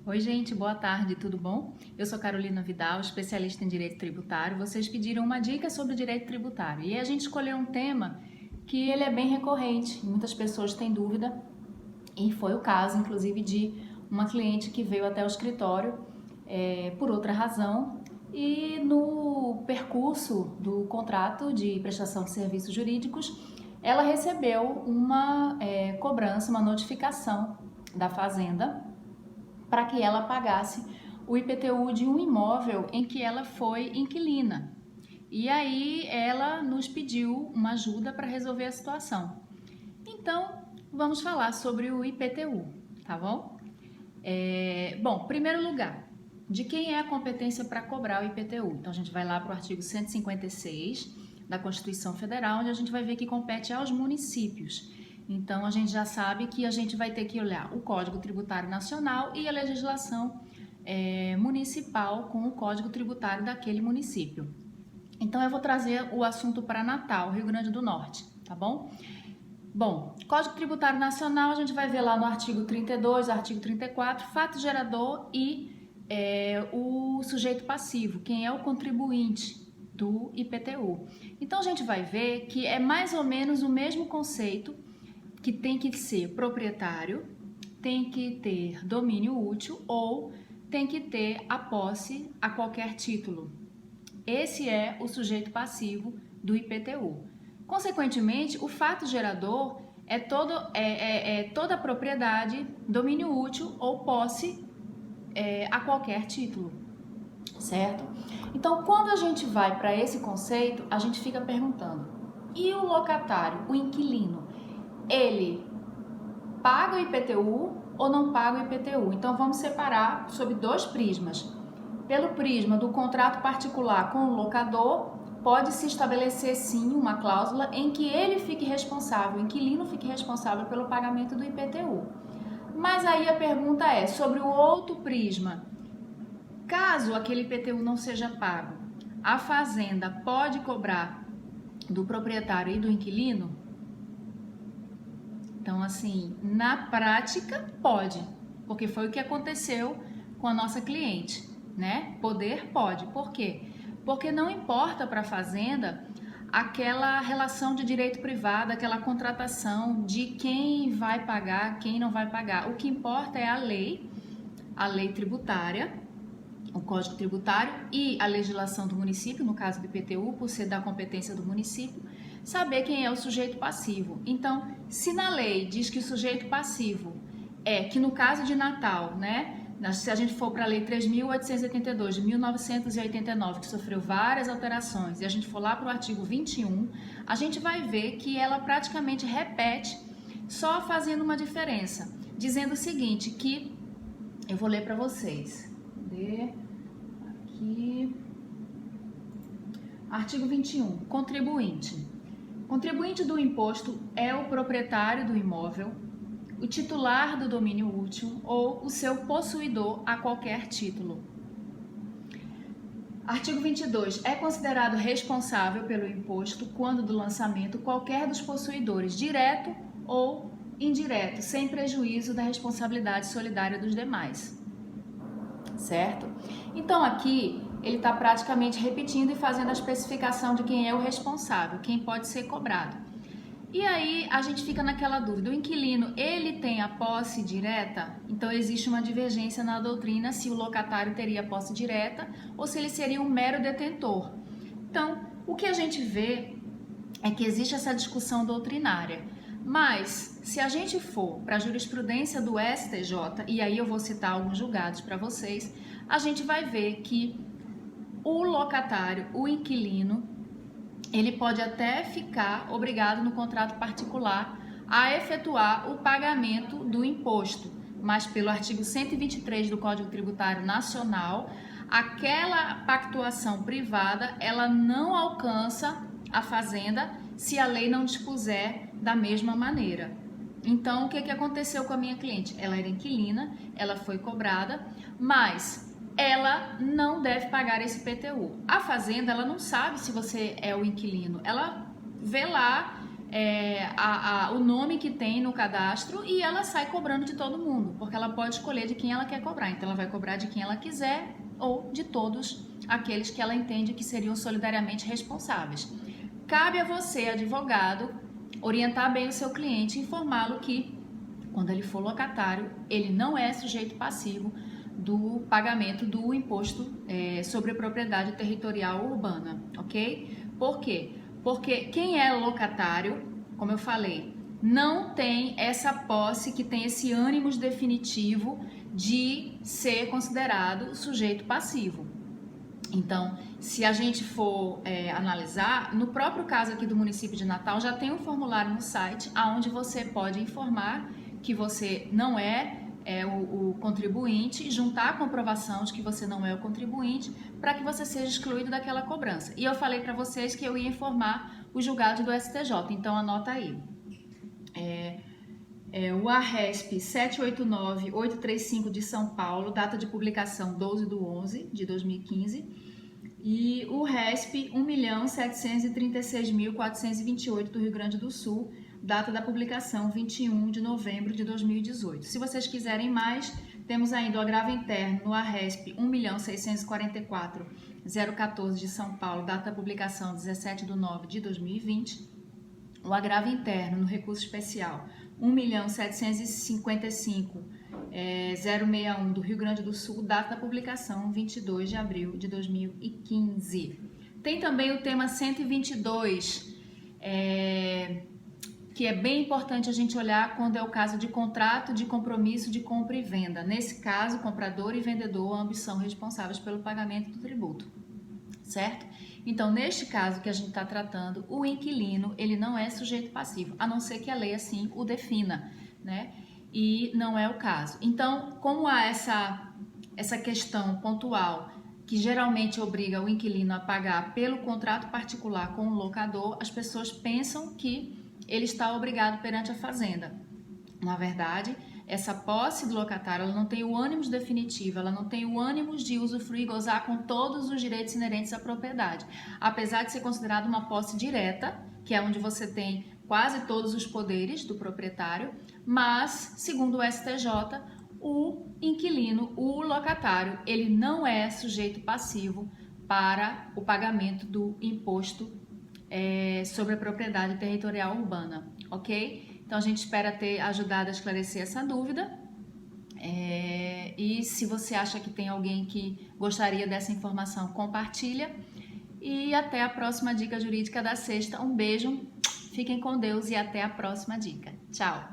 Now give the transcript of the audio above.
Oi, gente, boa tarde, tudo bom? Eu sou Carolina Vidal, especialista em direito tributário. Vocês pediram uma dica sobre direito tributário e a gente escolheu um tema que ele é bem recorrente, muitas pessoas têm dúvida e foi o caso, inclusive, de uma cliente que veio até o escritório por outra razão e no percurso do contrato de prestação de serviços jurídicos ela recebeu uma cobrança, uma notificação da Fazenda para que ela pagasse o IPTU de um imóvel em que ela foi inquilina. E aí ela nos pediu uma ajuda para resolver a situação. Então, vamos falar sobre o IPTU, tá bom? Bom, primeiro lugar, de quem é a competência para cobrar o IPTU? Então, a gente vai lá para o artigo 156 da Constituição Federal, onde a gente vai ver que compete aos municípios. Então, a gente já sabe que a gente vai ter que olhar o Código Tributário Nacional e a legislação municipal com o Código Tributário daquele município. Então, eu vou trazer o assunto para Natal, Rio Grande do Norte, tá bom? Bom, Código Tributário Nacional, a gente vai ver lá no artigo 32, artigo 34, fato gerador e o sujeito passivo, quem é o contribuinte do IPTU. Então, a gente vai ver que é mais ou menos o mesmo conceito, que tem que ser proprietário, tem que ter domínio útil ou tem que ter a posse a qualquer título. Esse é o sujeito passivo do IPTU. Consequentemente, o fato gerador é toda a propriedade, domínio útil ou posse a qualquer título, certo? Então, quando a gente vai para esse conceito, a gente fica perguntando: e o locatário, o inquilino, ele paga o IPTU ou não paga o IPTU? Então, vamos separar sob dois prismas. Pelo prisma do contrato particular com o locador, pode-se estabelecer sim uma cláusula em que ele fique responsável, o inquilino fique responsável pelo pagamento do IPTU. Mas aí a pergunta é, sobre o outro prisma, caso aquele IPTU não seja pago, a fazenda pode cobrar do proprietário e do inquilino? Então, assim, na prática pode, porque foi o que aconteceu com a nossa cliente, né? Poder pode. Por quê? Porque não importa para a fazenda aquela relação de direito privado, aquela contratação de quem vai pagar, quem não vai pagar. O que importa é a lei tributária, o Código Tributário e a legislação do município, no caso do IPTU, por ser da competência do município, saber quem é o sujeito passivo. Então, se na lei diz que o sujeito passivo que no caso de Natal, né, se a gente for para a Lei 3.882 de 1989, que sofreu várias alterações, e a gente for lá para o artigo 21, a gente vai ver que ela praticamente repete, só fazendo uma diferença, dizendo o seguinte, que eu vou ler para vocês. Aqui, artigo 21, contribuinte. Contribuinte do imposto é o proprietário do imóvel, o titular do domínio útil ou o seu possuidor a qualquer título. Artigo 22. É considerado responsável pelo imposto quando do lançamento qualquer dos possuidores, direto ou indireto, sem prejuízo da responsabilidade solidária dos demais. Certo? Então aqui ele está praticamente repetindo e fazendo a especificação de quem é o responsável, quem pode ser cobrado. E aí a gente fica naquela dúvida, o inquilino, ele tem a posse direta? Então existe uma divergência na doutrina se o locatário teria posse direta ou se ele seria um mero detentor. Então, o que a gente vê é que existe essa discussão doutrinária, mas se a gente for para a jurisprudência do STJ, e aí eu vou citar alguns julgados para vocês, a gente vai ver que o locatário, o inquilino, ele pode até ficar obrigado no contrato particular a efetuar o pagamento do imposto, mas pelo artigo 123 do Código Tributário Nacional, aquela pactuação privada, ela não alcança a fazenda se a lei não dispuser da mesma maneira. Então, o que aconteceu com a minha cliente? Ela era inquilina, ela foi cobrada, mas ela não deve pagar esse IPTU. A fazenda, ela não sabe se você é o inquilino. Ela vê lá o nome que tem no cadastro e ela sai cobrando de todo mundo, porque ela pode escolher de quem ela quer cobrar. Então ela vai cobrar de quem ela quiser ou de todos aqueles que ela entende que seriam solidariamente responsáveis. Cabe a você, advogado, orientar bem o seu cliente e informá-lo que, quando ele for locatário, ele não é sujeito passivo do pagamento do imposto sobre propriedade territorial urbana, ok? Por quê? Porque quem é locatário, como eu falei, não tem essa posse que tem esse ânimos definitivo de ser considerado sujeito passivo. Então, se a gente for analisar, no próprio caso aqui do município de Natal, já tem um formulário no site onde você pode informar que você não é o contribuinte, juntar a comprovação de que você não é o contribuinte para que você seja excluído daquela cobrança. E eu falei para vocês que eu ia informar o julgado do STJ, então anota aí. O ARRESP 789-835 de São Paulo, data de publicação 12/11/2015, e o RESP 1.736.428 do Rio Grande do Sul, data da publicação 21 de novembro de 2018. Se vocês quiserem mais, temos ainda o agravo interno no ARRESP 1.644.014 de São Paulo, data da publicação 17/9/2020. O agravo interno no recurso especial 1.755.061 do Rio Grande do Sul, data da publicação 22 de abril de 2015. Tem também o tema 122, que é bem importante a gente olhar quando é o caso de contrato de compromisso de compra e venda. Nesse caso, comprador e vendedor ambos são responsáveis pelo pagamento do tributo, certo? Então, neste caso que a gente está tratando, o inquilino, ele não é sujeito passivo, a não ser que a lei assim o defina, né? E não é o caso. Então, como há essa questão pontual que geralmente obriga o inquilino a pagar pelo contrato particular com o locador, as pessoas pensam que ele está obrigado perante a fazenda. Na verdade, essa posse do locatário, ela não tem o ânimos definitivo, ela não tem o ânimos de usufruir e gozar com todos os direitos inerentes à propriedade. Apesar de ser considerada uma posse direta, que é onde você tem quase todos os poderes do proprietário, mas, segundo o STJ, o inquilino, o locatário, ele não é sujeito passivo para o pagamento do imposto sobre a propriedade territorial urbana, ok? Então, a gente espera ter ajudado a esclarecer essa dúvida. E se você acha que tem alguém que gostaria dessa informação, compartilha. E até a próxima dica jurídica da sexta. Um beijo, fiquem com Deus e até a próxima dica. Tchau!